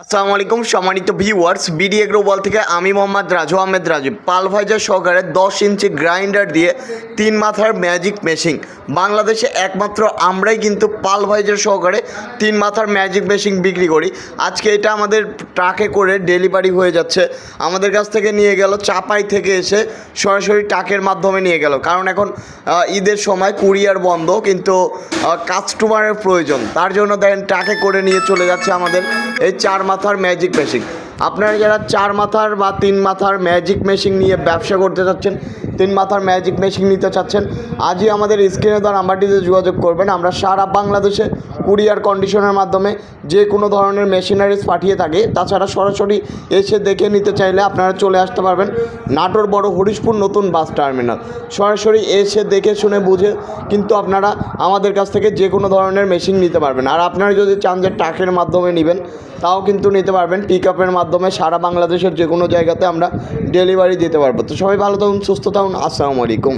আসসালামু আলাইকুম সম্মানিত ভিউয়ার্স, বিডি এগ্রোবল থেকে আমি মোহাম্মদ রাজু আহমেদ রাজু পালভাইজার সহকারে 10 ইঞ্চি গ্রাইন্ডার দিয়ে 3 মাথার ম্যাজিক মেশিন। বাংলাদেশে একমাত্র আমরাই কিন্তু পালভাইজার সহকারে 3 মাথার ম্যাজিক মেশিন বিক্রি করি। আজকে এটা আমাদের ট্রাকে করে ডেলিভারি হয়ে যাচ্ছে। আমাদের কাছ থেকে নিয়ে গেল, চাপাই থেকে এসে সরাসরি ট্রাকের মাধ্যমে নিয়ে গেল, কারণ এখন ঈদের সময় কুরিয়ার বন্ধ, কিন্তু কাস্টমারের প্রয়োজন, তার জন্য দেখেন ট্রাকে করে নিয়ে চলে যাচ্ছে আমাদের এই 4 মাথার ম্যাজিক মেশিন। আপনারা যারা 4 মাথার বা 3 মাথার ম্যাজিক মেশিন নিয়ে ব্যবসা করতে চাচ্ছেন, 3 মাথার ম্যাজিক মেশিন নিতে চাচ্ছেন, আজই আমাদের স্ক্রিনে দেওয়া নাম্বারটিতে যোগাযোগ করবেন। আমরা সারা বাংলাদেশে কুরিয়ার কন্ডিশনের মাধ্যমে যে কোনো ধরনের মেশিনারিজ পাঠিয়ে থাকি। তাছাড়া সরাসরি এসে দেখে নিতে চাইলে আপনারা চলে আসতে পারবেন নাটোর বড় হরিশপুর নতুন বাস টার্মিনাল। সরাসরি এসে দেখে শুনে বুঝে কিন্তু আপনারা আমাদের কাছ থেকে যে কোনো ধরনের মেশিন নিতে পারবেন। আর আপনারা যদি চান যে ট্রাকের মাধ্যমে নেবেন, তাও কিন্তু নিতে পারবেন। পিক আপের মাধ্যমে সারা বাংলাদেশের যে কোনো জায়গাতে আমরা ডেলিভারি দিতে পারবো। তো সবাই ভালো থাকুন, সুস্থ থাকুন। আসসালামু আলাইকুম।